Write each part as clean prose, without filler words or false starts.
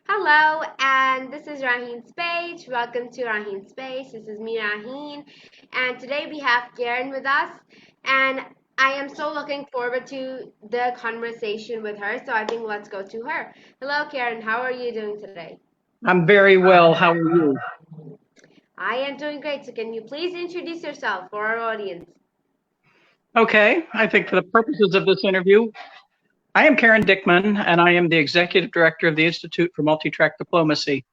Hello, and this is Raheen's page. Welcome to Raheen's Space. This is me, Raheen, and today we have Karen with us, and I am so looking forward to the conversation with her. So I think let's go to her. Hello, Karen. How are you doing today? I'm very well. How are you? I am doing great. So can you please introduce yourself for our audience? Okay. I think for the purposes of this interview, I am Karen Dickman, and I am the Executive Director of the Institute for Multi-Track Diplomacy.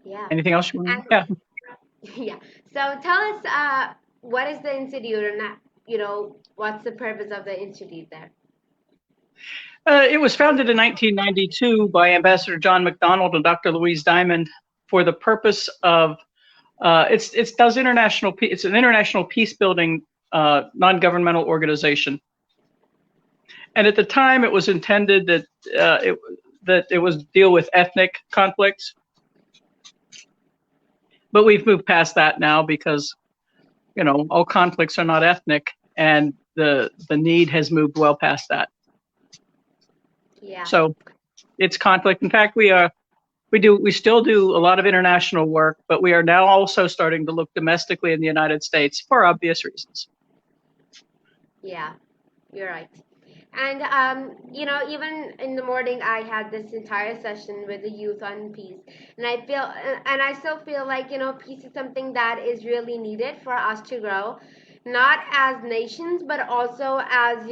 Yeah, Anything else you want to? and Yeah. yeah. So tell us, what is the institute, and what's the purpose of the institute there? It was founded in 1992 by Ambassador John McDonnell and Dr. Louise Diamond for the purpose of it's an international peace building non-governmental organization. And at the time, it was intended that it was deal with ethnic conflicts. But we've moved past that now because, all conflicts are not ethnic, and the need has moved well past that. Yeah. So it's conflict. In fact, we still do a lot of international work, but we are now also starting to look domestically in the United States for obvious reasons. Yeah, you're right. And even in the morning, I had this entire session with the youth on peace, and I still feel like peace is something that is really needed for us to grow, not as nations, but also as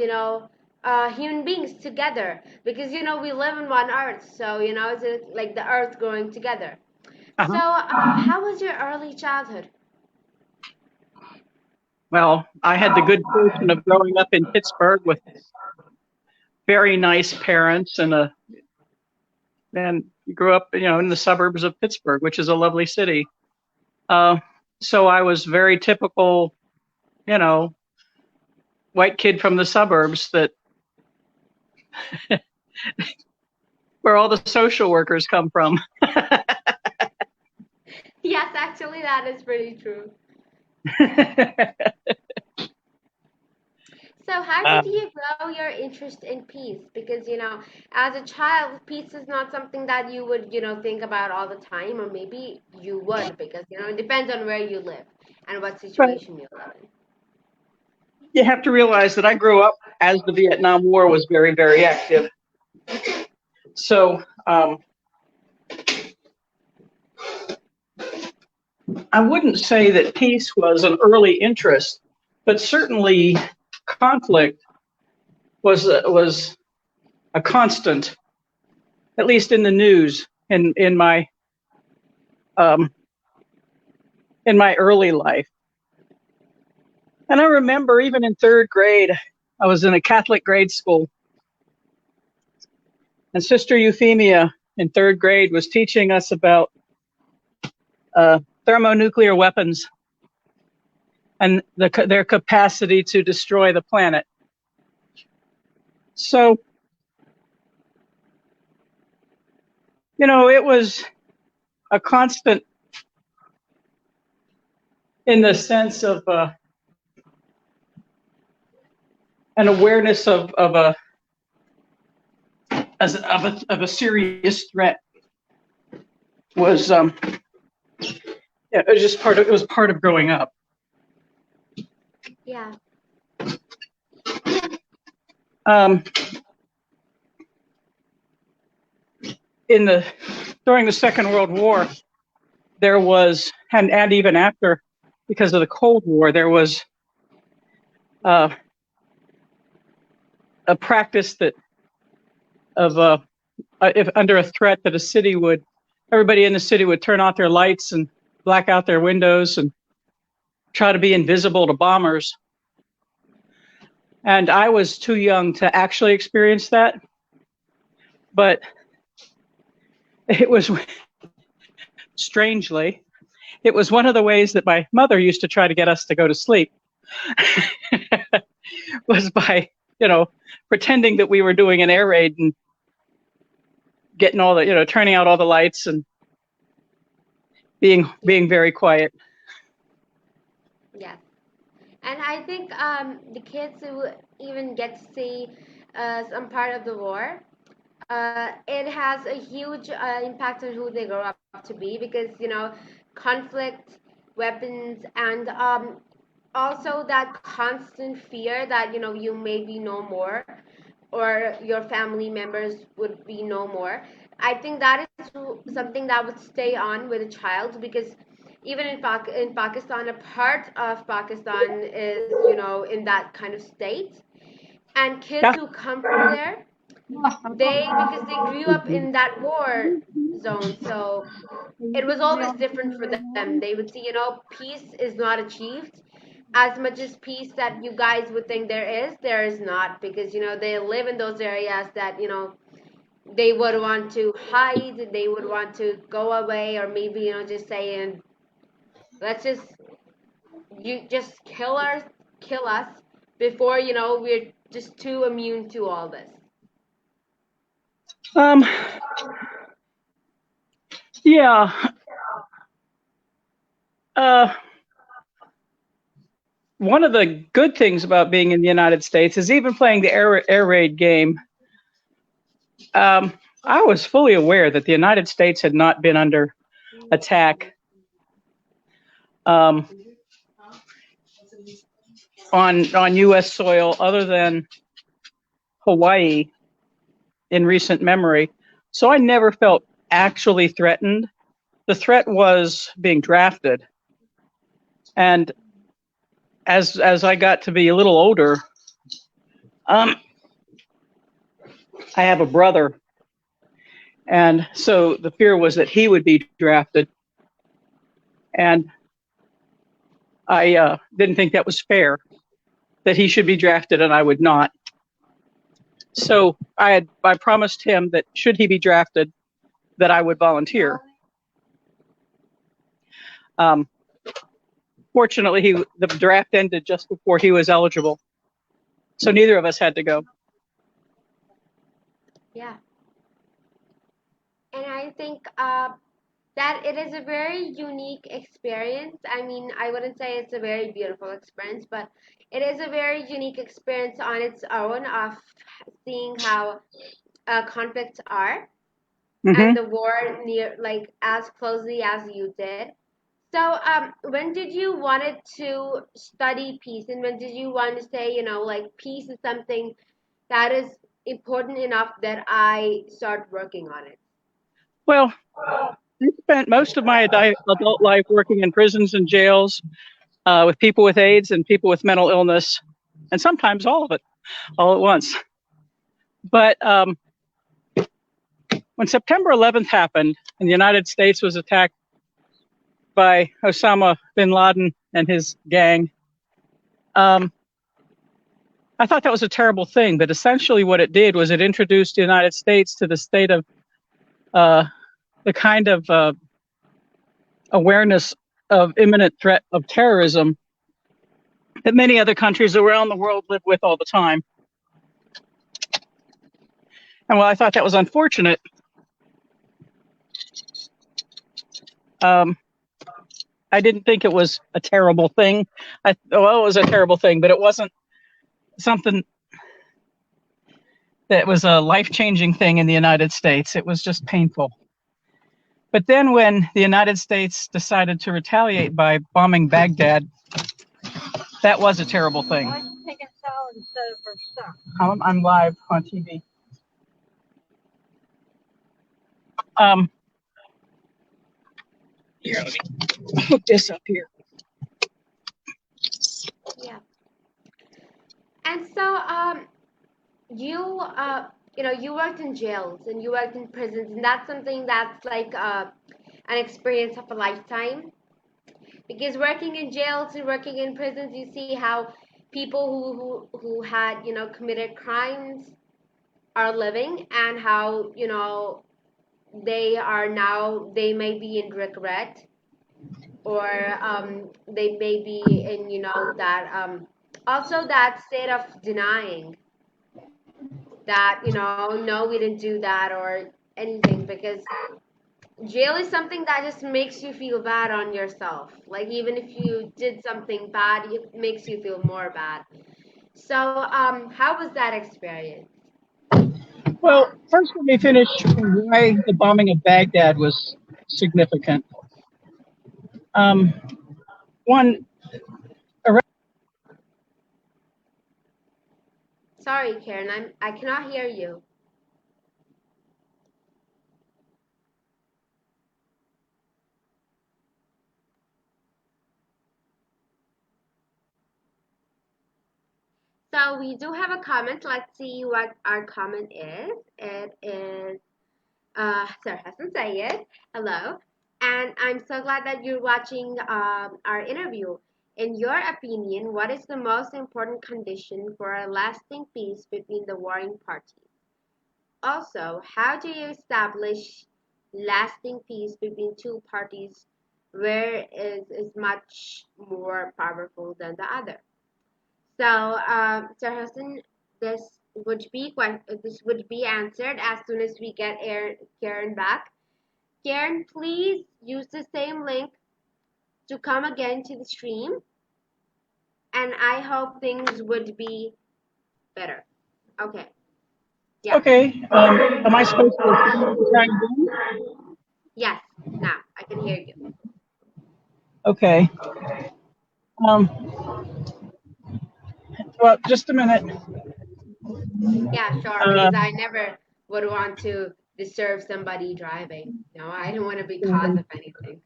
human beings together, because we live on one earth, so it's like the earth growing together. So, Uh-huh. how was your early childhood? Well, I had the good fortune of growing up in Pittsburgh with very nice parents and grew up, in the suburbs of Pittsburgh, which is a lovely city. Uh, so I was very typical, you know, white kid from the suburbs that where all the social workers come from. Yes, actually, that is pretty true. So, how did um, you grow your interest in peace? Because, as a child, peace is not something that you would, think about all the time, or maybe you would, because, it depends on where you live and what but situation you live in. you have to realize that I grew up as the Vietnam War was very, very active. So I wouldn't say that peace was an early interest, but certainly conflict was a constant, at least in the news um, in my early life. And I remember even in third grade, I was in a Catholic grade school, and Sister Euphemia in third grade was teaching us about uh, thermonuclear weapons and their capacity to destroy the planet. So, it was a constant in the sense of an awareness of a serious threat was yeah, it was part of growing up. Yeah. Um, in the During the Second World War, there was, and even after, because of the Cold War, there was uh, a practice that of if under a threat that everybody in the city would turn off their lights and black out their windows and try to be invisible to bombers. And I was too young to actually experience that, but it was strangely, it was one of the ways that my mother used to try to get us to go to sleep was by, pretending that we were doing an air raid and getting turning out all the lights and being very quiet. Yeah. And I think the kids who even get to see some part of the war, it has a huge impact on who they grow up to be, because conflict, weapons, and also that constant fear that you may be no more, or your family members would be no more. I think that is something that would stay on with a child, because even in Pakistan, a part of Pakistan is in that kind of state, and kids Yeah. who come from there, because they grew up in that war zone, so it was always different for them. They would see, peace is not achieved as much as peace that you guys would think there is not, because they live in those areas that they would want to hide, they would want to go away, or maybe just saying, let's just you just kill us before we're just too immune to all this. Um, yeah. Uh, One of the good things about being in the United States is even playing the air raid game. I was fully aware that the United States had not been under attack um, on U.S. soil other than Hawaii in recent memory. So I never felt actually threatened. The threat was being drafted, and as I got to be a little older, I have a brother, and so the fear was that he would be drafted, and I didn't think that was fair, that he should be drafted and I would not. So I promised him that should he be drafted, that I would volunteer. Um, Fortunately, the draft ended just before he was eligible, so neither of us had to go. Yeah. And I think that it is a very unique experience. I mean, I wouldn't say it's a very beautiful experience, but it is a very unique experience on its own, of seeing how conflicts are, and Mm-hmm. the war near, like, as closely as you did. So, when did you wanted to study peace, and when did you want to say, like, peace is something that is important enough that I start working on it? Well, I spent most of my adult life working in prisons and jails with people with AIDS and people with mental illness, and sometimes all of it all at once. But when September 11th happened and the United States was attacked by Osama bin Laden and his gang, um, I thought that was a terrible thing. But essentially, what it did was it introduced the United States to the state of uh, the kind of awareness of imminent threat of terrorism that many other countries around the world live with all the time. And while I thought that was unfortunate, um, I didn't think it was a terrible thing. Well, it was a terrible thing, but it wasn't something that was a life-changing thing in the United States. It was just painful. But then when the United States decided to retaliate by bombing Baghdad, that was a terrible thing. Why are you taking salad instead of her stuff? I'm live on TV. Here, let me hook this up here. Yeah. And so, you you worked in jails and you worked in prisons, and that's something that's like an experience of a lifetime, because working in jails and working in prisons, you see how people who had committed crimes are living, and how they are now, they may be in regret, or they may be in that also that state of denying that no, we didn't do that or anything, because jail is something that just makes you feel bad on yourself. Like, even if you did something bad, it makes you feel more bad. So how was that experience? Well, first let me finish why the bombing of Baghdad was significant. One, Sorry, Karen, I cannot hear you. So we do have a comment. Let's see what our comment is. It is Sir Hassan Sayed. Hello. And I'm so glad that you're watching our interview. In your opinion, what is the most important condition for a lasting peace between the warring parties? Also, how do you establish lasting peace between two parties where is much more powerful than the other? So, Sir Hassan, this would be answered as soon as we get Karen back. Karen, please use the same link to come again to the stream, and I hope things would be better. Okay. Yeah. okay. Am I supposed to try again? Yes. Now I can hear you. Okay. Well, just a minute. Yeah, sure. Because I never would want to disturb somebody driving. No, I don't want to be cause of anything.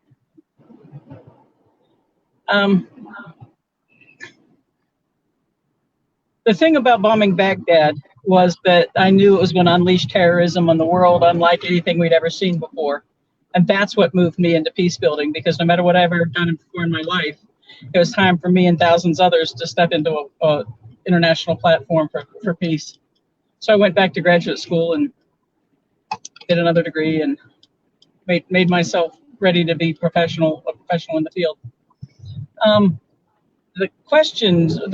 The thing about bombing Baghdad was that I knew it was going to unleash terrorism on the world unlike anything we'd ever seen before. And that's what moved me into peace building, because no matter what I've ever done before in my life, it was time for me and thousands others to step into a international platform for peace. So I went back to graduate school and did another degree and made myself ready to be a professional in the field. The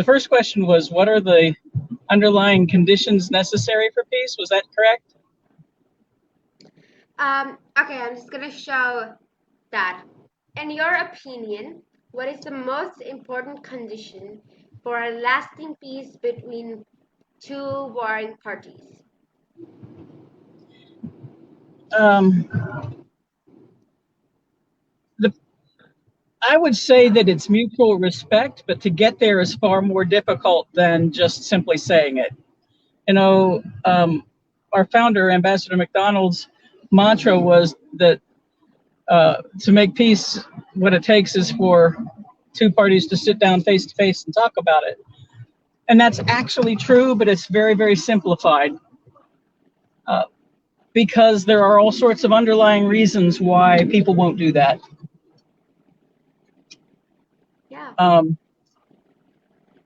first question was, what are the underlying conditions necessary for peace? Was that correct? Okay, I'm just gonna show that. In your opinion, what is the most important condition for a lasting peace between two warring parties? I would say that it's mutual respect, but to get there is far more difficult than just simply saying it. You know, our founder, Ambassador McDonald's mantra was that to make peace, what it takes is for two parties to sit down face to face and talk about it. And that's actually true, but it's very, very simplified. Because there are all sorts of underlying reasons why people won't do that. Yeah.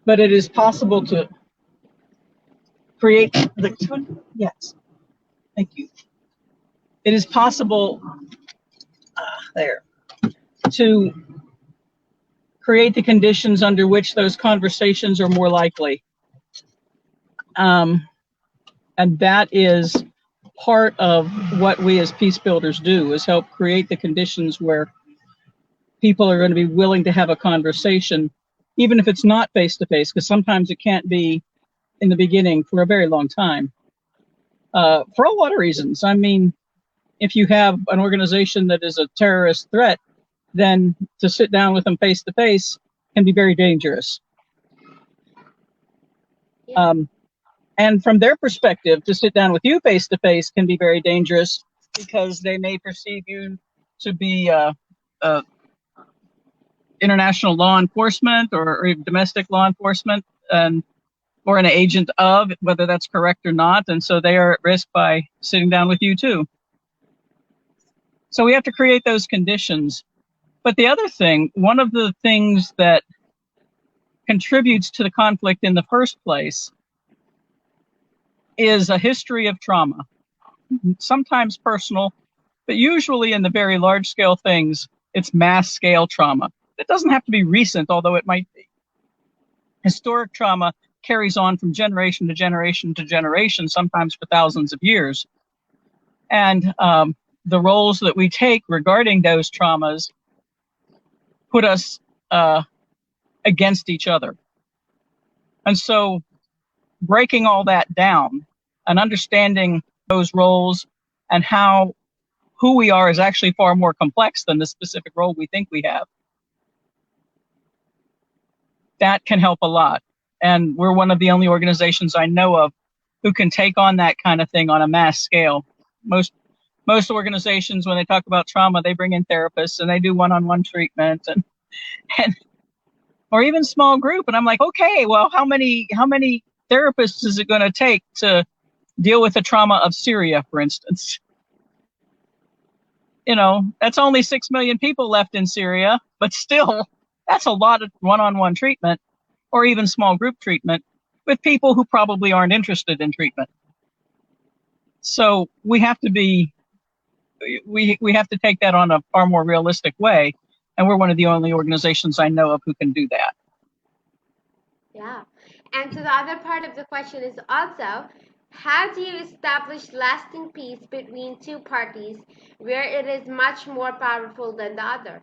But it is possible to create the, yes, thank you. It is possible to create the conditions under which those conversations are more likely. And that is part of what we as peace builders do, is help create the conditions where people are going to be willing to have a conversation, even if it's not face to face, because sometimes it can't be in the beginning for a very long time. For a lot of reasons. I mean, if you have an organization that is a terrorist threat, then to sit down with them face to face can be very dangerous. Yeah. And from their perspective, to sit down with you face to face can be very dangerous, because they may perceive you to be international law enforcement or domestic law enforcement, and or an agent of, whether that's correct or not. And so they are at risk by sitting down with you too. So we have to create those conditions. But the other thing, one of the things that contributes to the conflict in the first place is a history of trauma, sometimes personal, but usually in the very large scale things, it's mass scale trauma. It doesn't have to be recent, although it might be. Historic trauma carries on from generation to generation to generation, sometimes for thousands of years. And the roles that we take regarding those traumas put us against each other. And so breaking all that down and understanding those roles and how who we are is actually far more complex than the specific role we think we have. That can help a lot. And we're one of the only organizations I know of who can take on that kind of thing on a mass scale. Most organizations, when they talk about trauma, they bring in therapists and they do one-on-one treatment and or even small group. And I'm like, okay, well, how many therapists is it going to take to deal with the trauma of Syria, for instance? You know, that's only 6 million people left in Syria, but still, that's a lot of one-on-one treatment or even small group treatment with people who probably aren't interested in treatment. So we have to take that on a far more realistic way. And we're one of the only organizations I know of who can do that. Yeah. And so the other part of the question is also, how do you establish lasting peace between two parties where it is much more powerful than the other?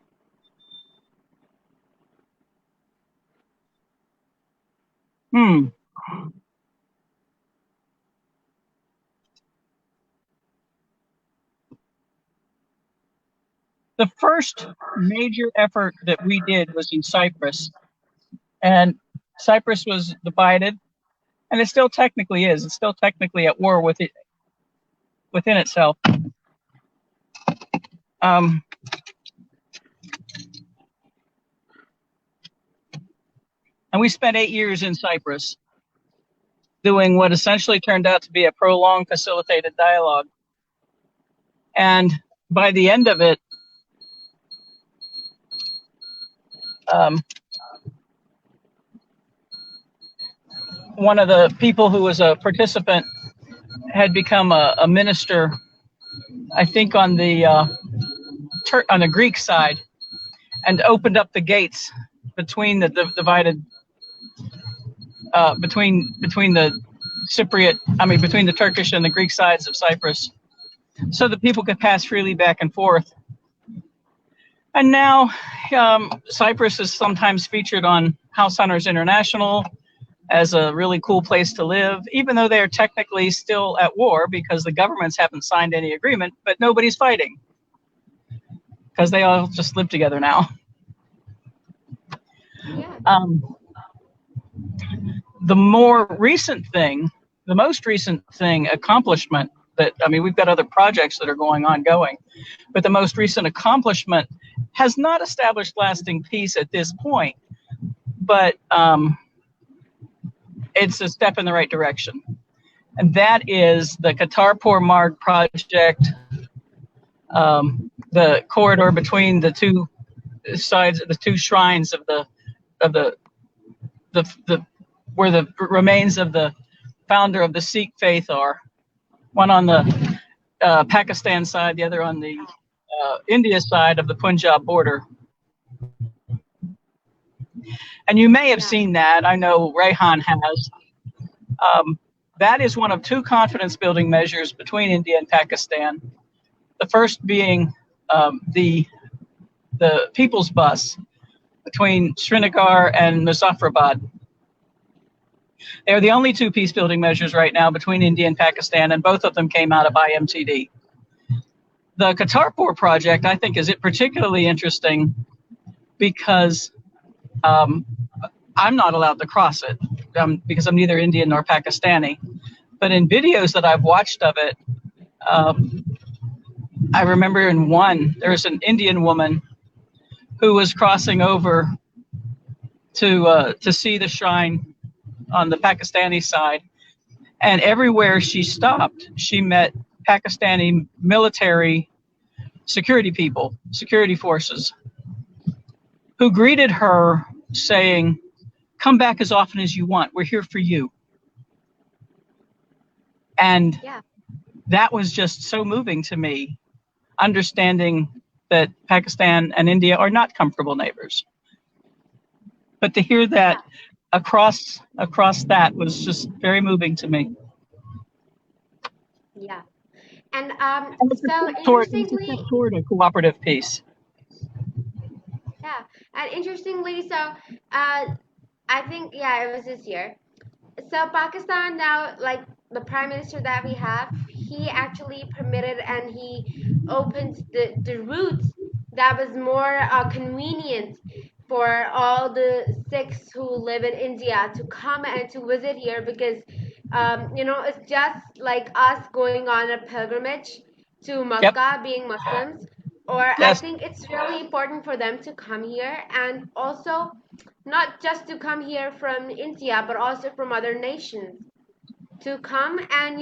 The first major effort that we did was in Cyprus. And Cyprus was divided, and it still technically is. It's still technically at war with it within itself. And we spent 8 years in Cyprus doing what essentially turned out to be a prolonged facilitated dialogue. And by the end of it, one of the people who was a participant had become a minister, I think, on the Greek side, and opened up the gates between the divided between the Cypriot, between the Turkish and the Greek sides of Cyprus, so that people could pass freely back and forth. And now Cyprus is sometimes featured on House Hunters International as a really cool place to live, even though they are technically still at war because the governments haven't signed any agreement, but nobody's fighting because they all just live together now. Yeah. The most recent accomplishment that, we've got other projects that are ongoing, but the most recent accomplishment has not established lasting peace at this point, but it's a step in the right direction. And that is the Kartarpur Marg project, the corridor between the two sides, the two shrines of the where the remains of the founder of the Sikh faith are, one on the Pakistan side, the other on the India side of the Punjab border. And you may have seen that. I know Rehan has. That is one of two confidence building measures between India and Pakistan. The first being the People's Bus between Srinagar and Muzaffarabad. They are the only two peace building measures right now between India and Pakistan, and both of them came out of IMTD. The Kartarpur project, I think, is particularly interesting because I'm not allowed to cross it because I'm neither Indian nor Pakistani. But in videos that I've watched of it, I remember in one, there was an Indian woman who was crossing over to see the shrine on the Pakistani side. And everywhere she stopped, she met Pakistani military security people, security forces, who greeted her saying, "Come back as often as you want. We're here for you." And that was just so moving to me, understanding that Pakistan and India are not comfortable neighbors. But to hear that across that was just very moving to me. Yeah. And so interestingly, toward a cooperative peace. Yeah, and interestingly, so I think it was this year. So Pakistan now, like the prime minister that we have, he actually permitted and he opened the routes that was more convenient for all the Sikhs who live in India to come and to visit here, because it's just like us going on a pilgrimage to Yep. Makkah, being Muslims. Or I Yes. think it's really important for them to come here, and also not just to come here from India, but also from other nations, to come and,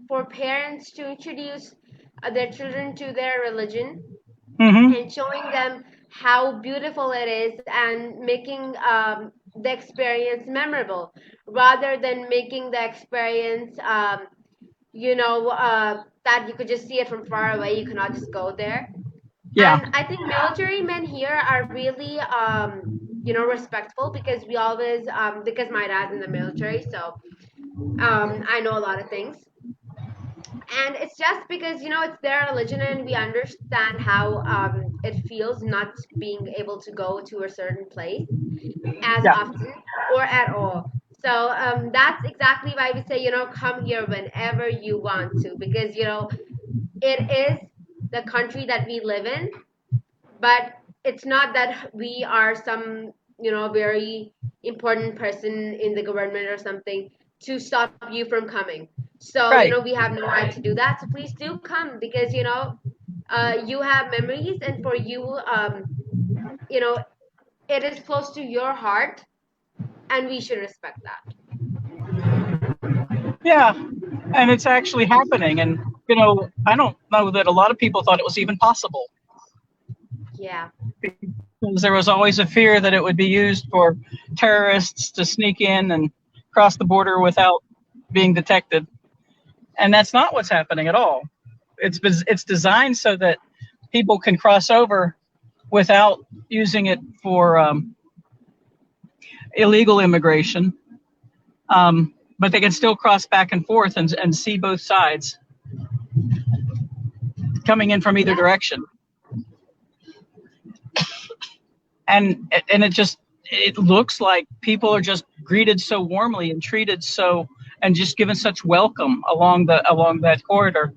for parents to introduce their children to their religion, Hmm. and showing them how beautiful it is, and making the experience memorable, rather than making the experience, that you could just see it from far away. You cannot just go there. Yeah. And I think military men here are really, respectful, because we always, because my dad's in the military, so I know a lot of things. And it's just because, it's their religion, and we understand how it feels not being able to go to a certain place as Yeah. often or at all. So that's exactly why we say, come here whenever you want to, because, it is the country that we live in, but it's not that we are some, very important person in the government or something to stop you from coming. So, Right. we have no right to do that. So please do come, because, you have memories, and for you, you know, it is close to your heart, and we should respect that. Yeah. And it's actually happening. And, I don't know that a lot of people thought it was even possible, Yeah. because there was always a fear that it would be used for terrorists to sneak in and cross the border without being detected. And that's not what's happening at all. It's designed so that people can cross over without using it for illegal immigration, but they can still cross back and forth and see both sides coming in from either Yeah. direction. And it looks like people are just greeted so warmly and treated so, and just given such welcome along that corridor.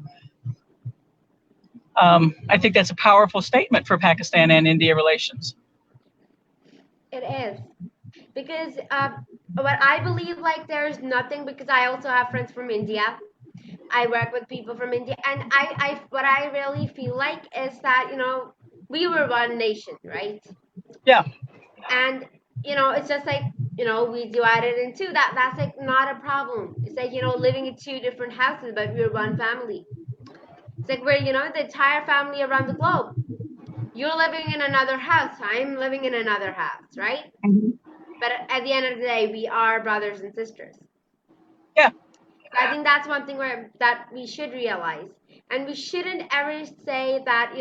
I think that's a powerful statement for Pakistan and India relations. It is. Because what I believe, like, there's nothing, because I also have friends from India. I work with people from India, and what I really feel like is that, we were one nation, right? Yeah. And, it's just like, we divided in two. That's like not a problem. It's like, living in two different houses, but we're one family. It's like we're, the entire family around the globe. You're living in another house. I'm living in another house, right? Mhm. But at the end of the day, we are brothers and sisters. Yeah. I think that's one thing that we should realize, and we shouldn't ever say that,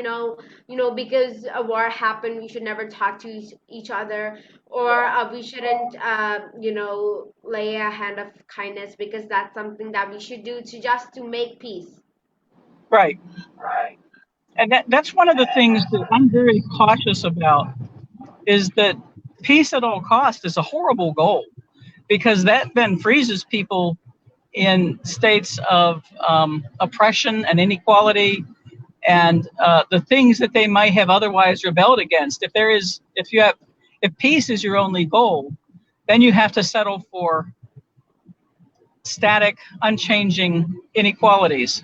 because a war happened, we should never talk to each other, or we shouldn't, lay a hand of kindness, because that's something that we should do to make peace. Right. And that's one of the things that I'm very cautious about, is that peace at all cost is a horrible goal, because that then freezes people in states of oppression and inequality, and the things that they might have otherwise rebelled against. If peace is your only goal, then you have to settle for static, unchanging inequalities,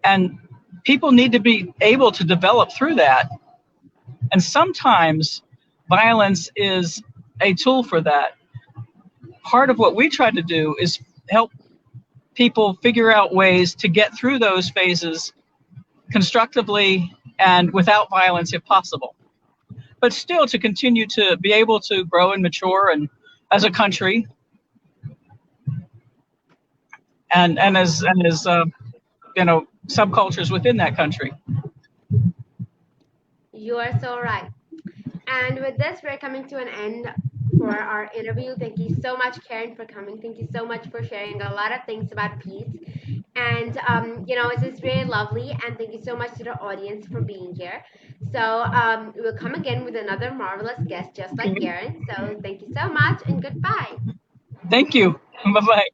and people need to be able to develop through that. And sometimes violence is a tool for that. Part of what we try to do is help people figure out ways to get through those phases constructively and without violence if possible, but still to continue to be able to grow and mature, and as a country, and as subcultures within that country. You are so right. And with this, we're coming to an end for our interview. Thank you so much, Karen, for coming. Thank you so much for sharing a lot of things about peace. And, it's just really lovely. And thank you so much to the audience for being here. So we'll come again with another marvelous guest, just like Okay. Karen. So thank you so much, and goodbye. Thank you. Bye bye.